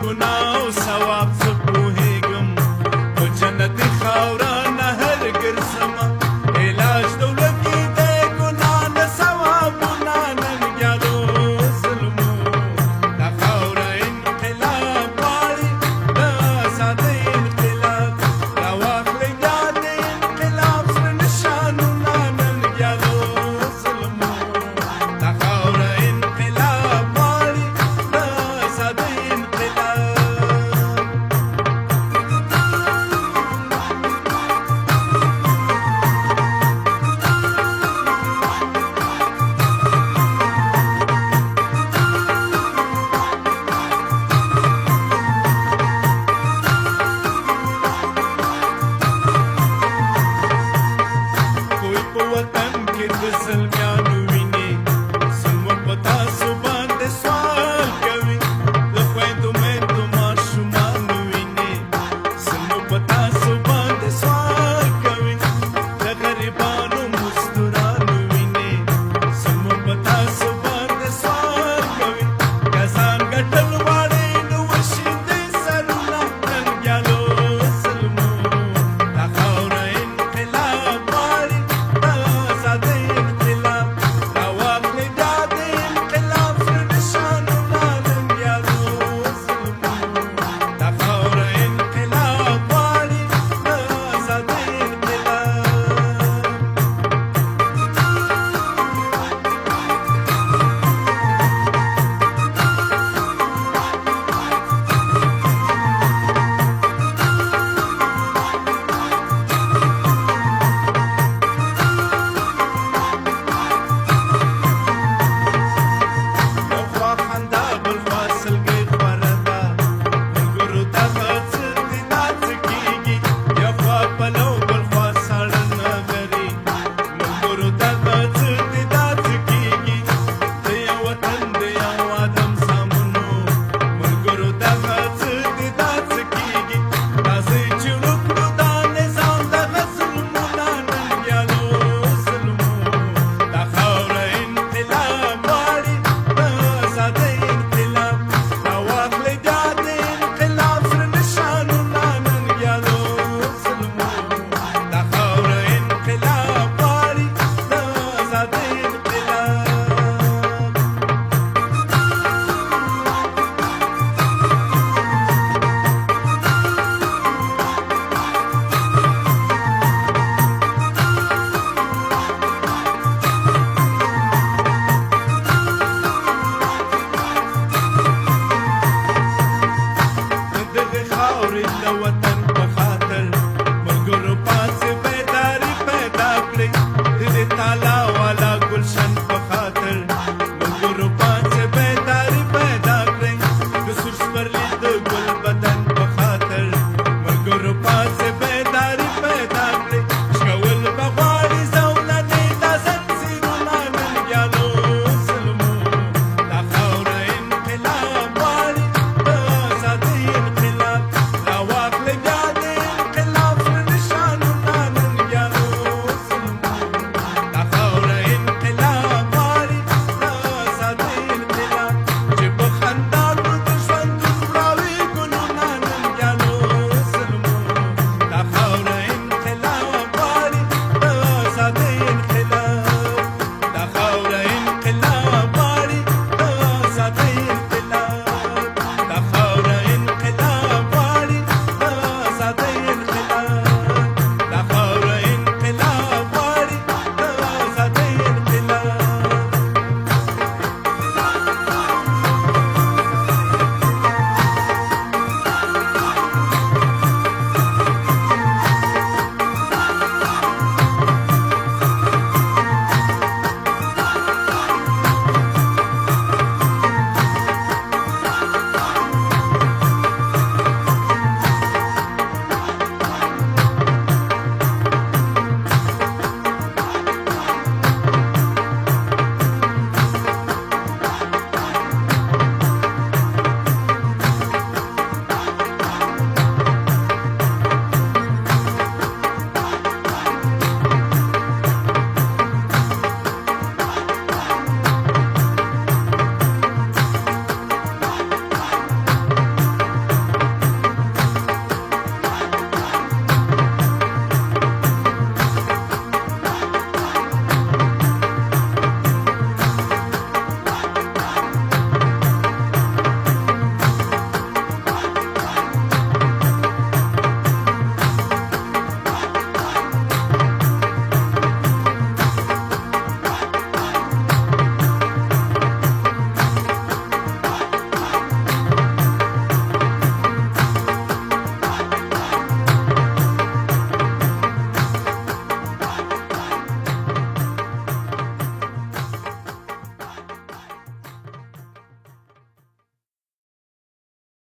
ګناه او ثواب زه پوهېږم په جنتي خاوره نه هر ګرځمه علاج دولتي دی ګناه نه ثوابونه ننګیالو ظلمو دا خاوره انقلاب غواړي د ازادۍ انقلاب راواخلی بیا د انقلاب سره نشانونه ننګیالو ظلمو دا خاوره انقلاب غواړي د ازادۍ انقلاب کوئی په وطن کې د زلمیانو ویني زموږ په تاسو باندې سوال کوي د خویندو میندو ماشومانو ویني زموږ په تاسو باندې سوال کوي د غریبانو مزدورانو ویني زموږ په تاسو باندې سوال کوي که ځان ګټل غواړئ نو وشیندئ سرونه ننګیالو ظلمو دا خاوره انقلاب غواړي د ازادۍ انقلاب راواخلی بیا د انقلاب سره نشانونه ننګیالو ظلمو دا خاوره انقلاب غواړي د ازادۍ انقلاب یو خوا خندا بل خوا سلګۍ خوره ده ملګرو دغه څه دې دا څه کېږي یو خوا پلو بل خوا ساړه نغري ملګرو دغه څه دې دا څه کېږي د یو وطن د یو آدم زامنو ملګرو دغه څه دې دا څه کېږي راځئ چې ورو کړو دا نظام دغه ظلمونه ننګیالو ظلمو دا خاوره انقلاب غواړي د ازادۍ انقلاب راواخلی بیا د انقلاب سره نشانونه ننګیالو ظلمو دا خاوره انقلاب غواړي د ازادۍ انقلاب دغه خاورې د وطن په خاطر ملګرو پاسې بیداري پیدا کړئ د دې تالا والا ګلشن په خاطر ملګرو پاسې بیداري پیدا کړئ د سور سپرلي د ګل بدن